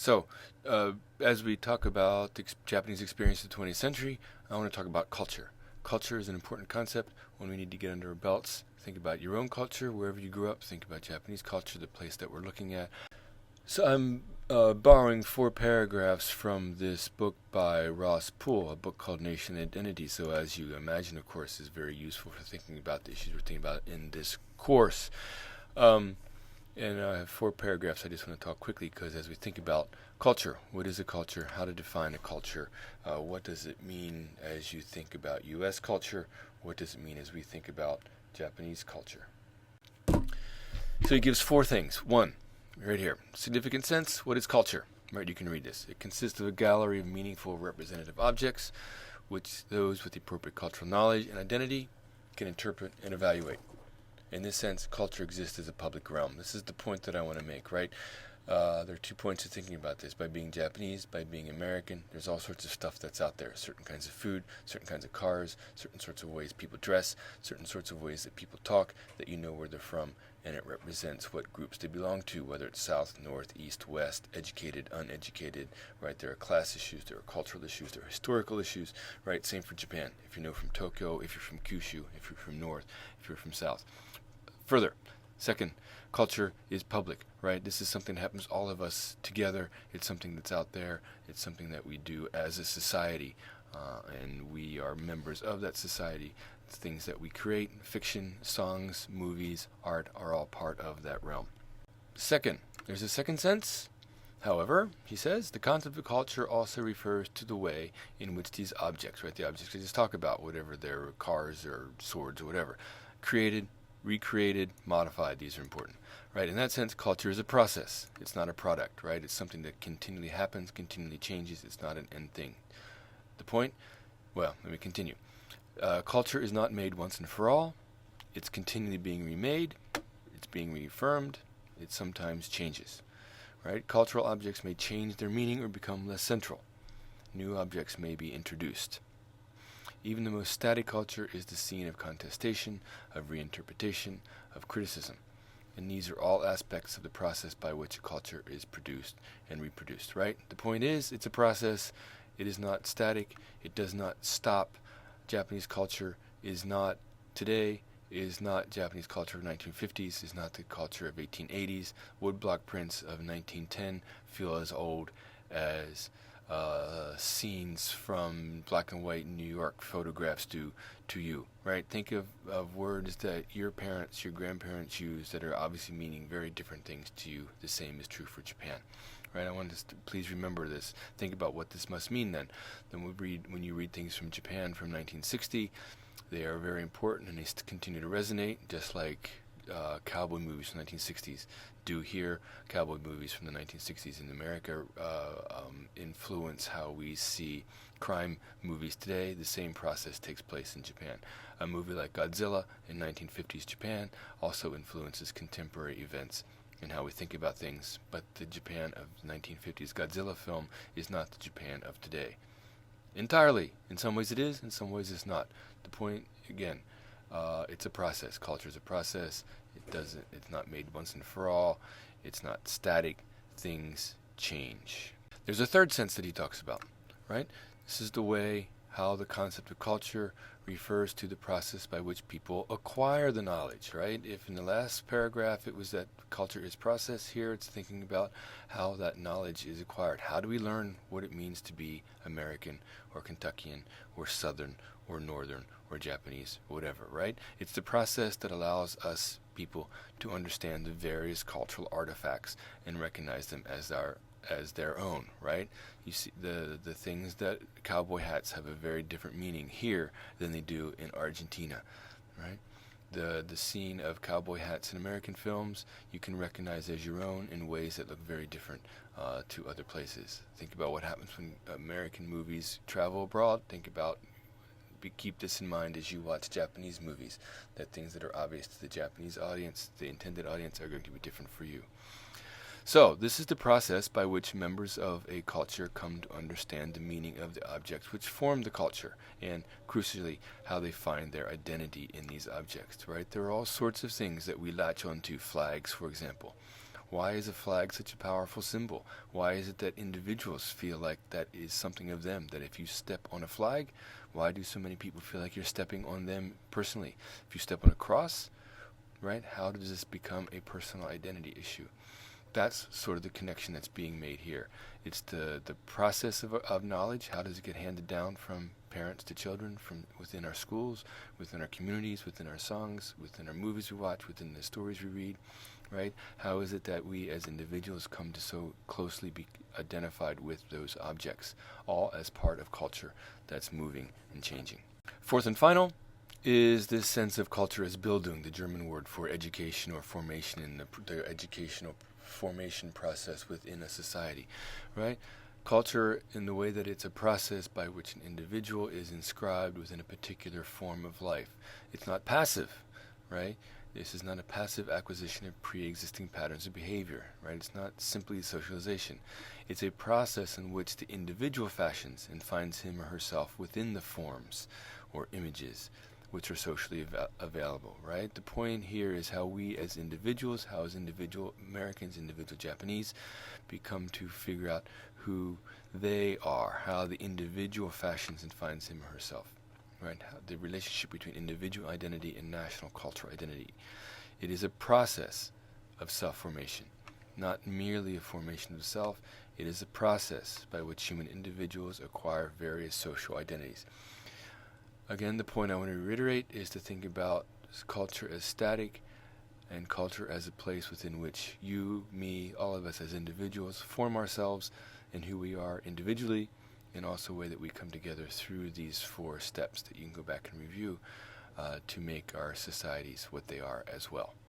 So, as we talk about the Japanese experience of the 20th century, I want to talk about culture. Culture is an important concept when we need to get under our belts. Think about your own culture, wherever you grew up. Think about Japanese culture, the place that we're looking at. So I'm borrowing 4 paragraphs from this book by Poole, a book called Nation Identity. So as you imagine, of course, is very useful for thinking about the issues we're thinking about in this course. And I have 4 paragraphs I just want to talk quickly because as we think about culture, what is a culture, how to define a culture, what does it mean as you think about U.S. culture, what does it mean as we think about Japanese culture. So he gives 4 things. 1, right here, significant sense, what is culture? Right, you can read this. It consists of a gallery of meaningful representative objects, which those with the appropriate cultural knowledge and identity can interpret and evaluate. In this sense, culture exists as a public realm. This is the point that I want to make, right? There are 2 points of thinking about this. By being Japanese, by being American, there's all sorts of stuff that's out there. Certain kinds of food, certain kinds of cars, certain sorts of ways people dress, certain sorts of ways that people talk, that you know where they're from, and it represents what groups they belong to, whether it's south, north, east, west, educated, uneducated, right? There are class issues, there are cultural issues, there are historical issues, right? Same for Japan. If you know from Tokyo, if you're from Kyushu, if you're from north, if you're from south. Further, second, culture is public, right? This is something that happens all of us together. It's something that's out there. It's something that we do as a society, and we are members of that society. It's things that we create, fiction, songs, movies, art are all part of that realm. Second, there's a second sense. However, he says, the concept of culture also refers to the way in which these objects, right, the objects we just talked about, whatever they're cars or swords or whatever, created, recreated, modified, these are important, right? In that sense, culture is a process. It's not a product, right? It's something that continually happens, continually changes. It's not an end thing. The point? Well, let me continue. Culture is not made once and for all. It's continually being remade. It's being reaffirmed. It sometimes changes, right? Cultural objects may change their meaning or become less central. New objects may be introduced. Even the most static culture is the scene of contestation, of reinterpretation, of criticism. And these are all aspects of the process by which a culture is produced and reproduced, right? The point is, it's a process. It is not static. It does not stop. Japanese culture is not today, is not Japanese culture of 1950s, is not the culture of 1880s. Woodblock prints of 1910 feel as old as scenes from black and white New York photographs do to you, right? Think of words that your parents, your grandparents use that are obviously meaning very different things to you. The same is true for Japan, right? I want us to please remember this. Think about what this must mean then. When you read things from Japan from 1960, they are very important and they continue to resonate, just like cowboy movies from the 1960s do here. Cowboy movies from the 1960s in America influence how we see crime movies today. The same process takes place in Japan. A movie like Godzilla in 1950s Japan also influences contemporary events and how we think about things, but the Japan of 1950s Godzilla film is not the Japan of today. Entirely. In some ways it is, in some ways it's not. The point, again, it's a process. Culture is a process. It's not made once and for all. It's not static. Things change. There's a third sense that he talks about, right? This is the way how the concept of culture refers to the process by which people acquire the knowledge, right? If in the last paragraph it was that culture is process, here it's thinking about how that knowledge is acquired. How do we learn what it means to be American or Kentuckian or Southern or Northern or Japanese, whatever, right? It's the process that allows us people to understand the various cultural artifacts and recognize them as their own, right? You see, the things that cowboy hats have a very different meaning here than they do in Argentina, right? The scene of cowboy hats in American films you can recognize as your own in ways that look very different to other places. Think about what happens when American movies travel abroad. Keep this in mind as you watch Japanese movies, that things that are obvious to the Japanese audience, the intended audience, are going to be different for you. So, this is the process by which members of a culture come to understand the meaning of the objects which form the culture, and, crucially, how they find their identity in these objects, right? There are all sorts of things that we latch onto, flags, for example. Why is a flag such a powerful symbol? Why is it that individuals feel like that is something of them, that if you step on a flag, why do so many people feel like you're stepping on them personally? If you step on a cross, right, how does this become a personal identity issue? That's sort of the connection that's being made here. It's the process of knowledge. How does it get handed down from parents to children, from within our schools, within our communities, within our songs, within our movies we watch, within the stories we read, right? How is it that we as individuals come to so closely be identified with those objects, all as part of culture that's moving and changing? Fourth and final is this sense of culture as Bildung, the German word for education or formation in the educational formation process within a society, right? Culture in the way that it's a process by which an individual is inscribed within a particular form of life. It's not passive, right? This is not a passive acquisition of pre-existing patterns of behavior, right? It's not simply socialization. It's a process in which the individual fashions and finds him or herself within the forms or images which are socially available, right? The point here is how we as individuals, how as individual Americans, individual Japanese, become to figure out who they are, how the individual fashions and finds him or herself, right? How the relationship between individual identity and national cultural identity. It is a process of self-formation, not merely a formation of self. It is a process by which human individuals acquire various social identities. Again, the point I want to reiterate is to think about culture as static and culture as a place within which you, me, all of us as individuals form ourselves and who we are individually, and also the way that we come together through these 4 steps that you can go back and review to make our societies what they are as well.